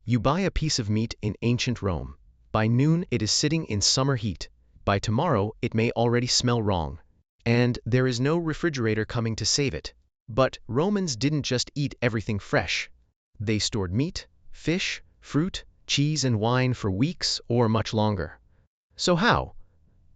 You buy a piece of meat in ancient Rome. By noon, it is sitting in summer heat. By tomorrow, it may already smell wrong. And there is no refrigerator coming to save it. But Romans didn't just eat everything fresh. They stored meat, fish, fruit, cheese, and wine for weeks or much longer. So how?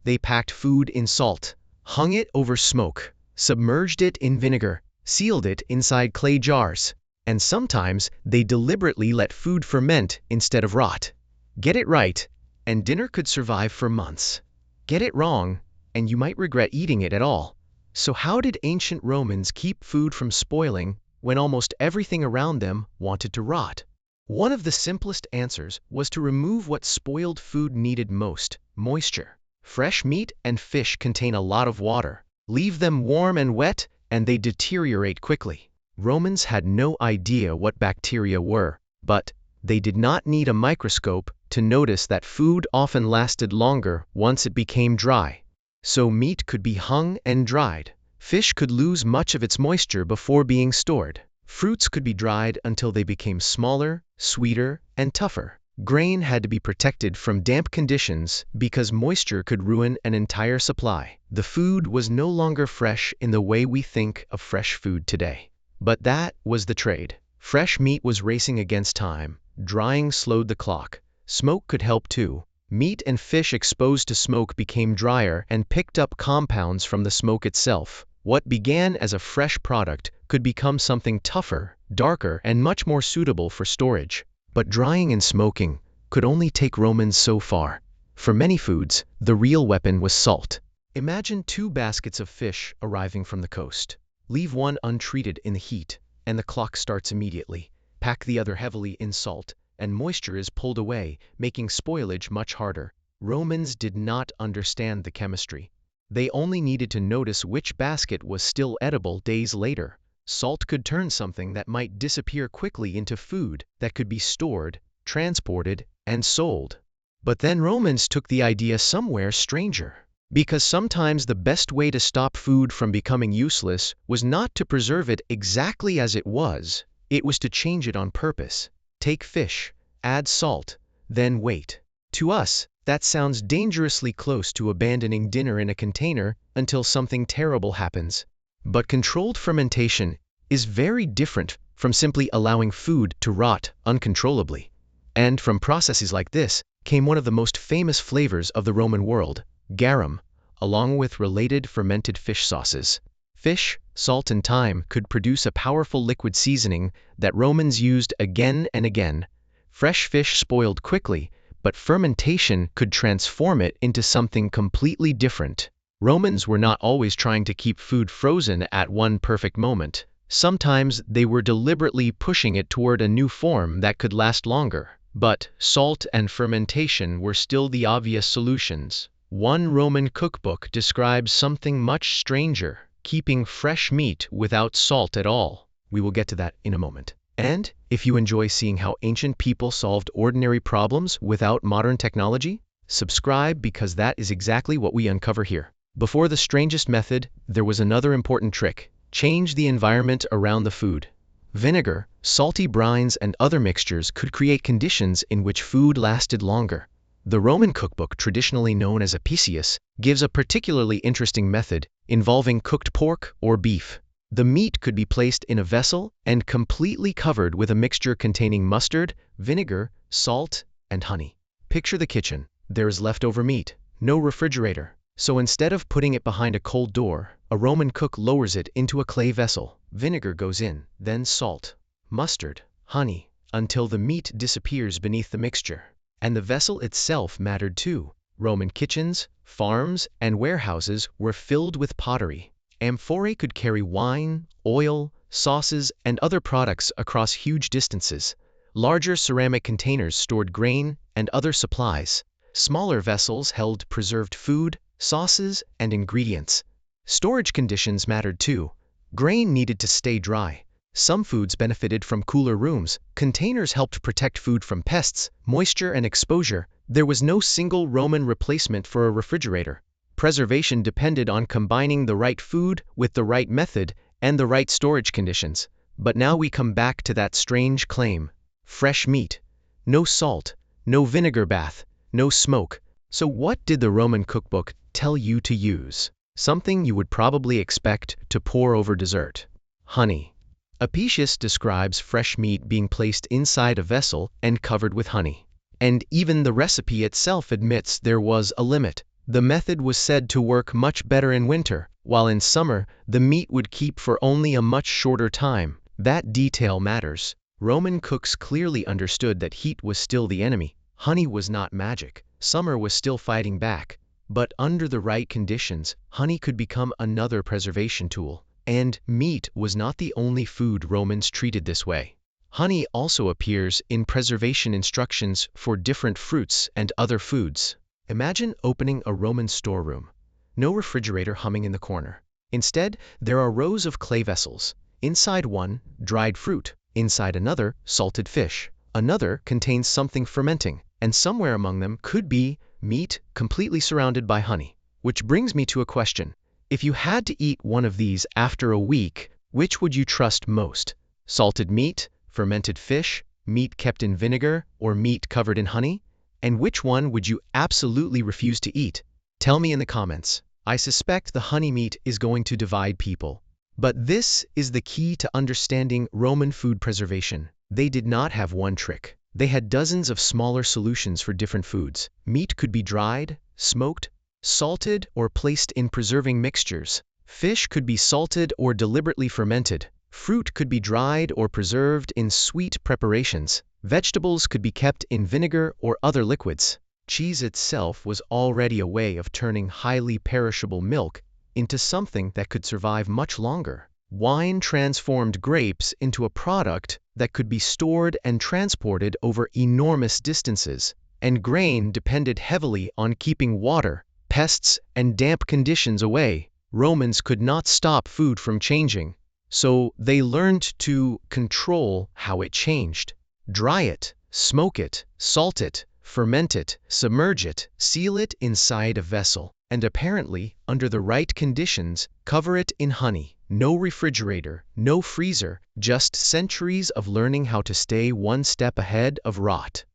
They packed food in salt, hung it over smoke, submerged it in vinegar, sealed it inside clay jars, and sometimes they deliberately let food ferment instead of rot. Get it right, and dinner could survive for months. Get it wrong, and you might regret eating it at all. So how did ancient Romans keep food from spoiling when almost everything around them wanted to rot? One of the simplest answers was to remove what spoiled food needed most: moisture. Fresh meat and fish contain a lot of water. Leave them warm and wet, and they deteriorate quickly. Romans had no idea what bacteria were, but they did not need a microscope to notice that food often lasted longer once it became dry. So meat could be hung and dried. Fish could lose much of its moisture before being stored. Fruits could be dried until they became smaller, sweeter, and tougher. Grain had to be protected from damp conditions because moisture could ruin an entire supply. The food was no longer fresh in the way we think of fresh food today. But that was the trade. Fresh meat was racing against time. Drying slowed the clock. Smoke could help too. Meat and fish exposed to smoke became drier and picked up compounds from the smoke itself. What began as a fresh product could become something tougher, darker, and much more suitable for storage. But drying and smoking could only take Romans so far. For many foods, the real weapon was salt. Imagine 2 baskets of fish arriving from the coast. Leave one untreated in the heat, and the clock starts immediately. Pack the other heavily in salt, and moisture is pulled away, making spoilage much harder. Romans did not understand the chemistry. They only needed to notice which basket was still edible days later. Salt could turn something that might disappear quickly into food that could be stored, transported, and sold. But then Romans took the idea somewhere stranger. Because sometimes the best way to stop food from becoming useless was not to preserve it exactly as it was to change it on purpose. Take fish, add salt, then wait. To us, that sounds dangerously close to abandoning dinner in a container until something terrible happens. But controlled fermentation is very different from simply allowing food to rot uncontrollably. And from processes like this came one of the most famous flavors of the Roman world, garum, along with related fermented fish sauces. Fish, salt, and thyme could produce a powerful liquid seasoning that Romans used again and again. Fresh fish spoiled quickly, but fermentation could transform it into something completely different. Romans were not always trying to keep food frozen at one perfect moment. Sometimes they were deliberately pushing it toward a new form that could last longer. But salt and fermentation were still the obvious solutions. One Roman cookbook describes something much stranger: keeping fresh meat without salt at all. We will get to that in a moment. And if you enjoy seeing how ancient people solved ordinary problems without modern technology, subscribe, because that is exactly what we uncover here. Before the strangest method, there was another important trick: change the environment around the food. Vinegar, salty brines, and other mixtures could create conditions in which food lasted longer. The Roman cookbook, traditionally known as Apicius, gives a particularly interesting method involving cooked pork or beef. The meat could be placed in a vessel and completely covered with a mixture containing mustard, vinegar, salt, and honey. Picture the kitchen. There is leftover meat, no refrigerator. So instead of putting it behind a cold door, a Roman cook lowers it into a clay vessel. Vinegar goes in, then salt, mustard, honey, until the meat disappears beneath the mixture. And the vessel itself mattered too. Roman kitchens, farms, and warehouses were filled with pottery. Amphorae could carry wine, oil, sauces, and other products across huge distances. Larger ceramic containers stored grain and other supplies. Smaller vessels held preserved food, sauces, and ingredients. Storage conditions mattered too. Grain needed to stay dry. Some foods benefited from cooler rooms. Containers helped protect food from pests, moisture, and exposure. There was no single Roman replacement for a refrigerator. Preservation depended on combining the right food with the right method and the right storage conditions. But now we come back to that strange claim: fresh meat. no salt, no vinegar bath, no smoke. So what did the Roman cookbook tell you to use? Something you would probably expect to pour over dessert. Honey. Apicius describes fresh meat being placed inside a vessel and covered with honey. And even the recipe itself admits there was a limit. The method was said to work much better in winter, while in summer the meat would keep for only a much shorter time. That detail matters. Roman cooks clearly understood that heat was still the enemy. Honey was not magic. Summer was still fighting back. But under the right conditions, honey could become another preservation tool. And meat was not the only food Romans treated this way. Honey also appears in preservation instructions for different fruits and other foods. Imagine opening a Roman storeroom. No refrigerator humming in the corner. Instead, there are rows of clay vessels. Inside one, dried fruit. Inside another, salted fish. Another contains something fermenting. And somewhere among them could be meat completely surrounded by honey. Which brings me to a question. If you had to eat one of these after a week, which would you trust most? Salted meat, fermented fish, meat kept in vinegar, or meat covered in honey? And which one would you absolutely refuse to eat? Tell me in the comments. I suspect the honey meat is going to divide people. But this is the key to understanding Roman food preservation. They did not have one trick. They had dozens of smaller solutions for different foods. Meat could be dried, smoked, salted, or placed in preserving mixtures. Fish could be salted or deliberately fermented. Fruit could be dried or preserved in sweet preparations. Vegetables could be kept in vinegar or other liquids. Cheese itself was already a way of turning highly perishable milk into something that could survive much longer. Wine transformed grapes into a product that could be stored and transported over enormous distances, and grain depended heavily on keeping water, pests, and damp conditions away. Romans could not stop food from changing, so they learned to control how it changed. Dry it, smoke it, salt it, ferment it, submerge it, seal it inside a vessel, and apparently, under the right conditions, cover it in honey. No refrigerator, no freezer, just centuries of learning how to stay one step ahead of rot.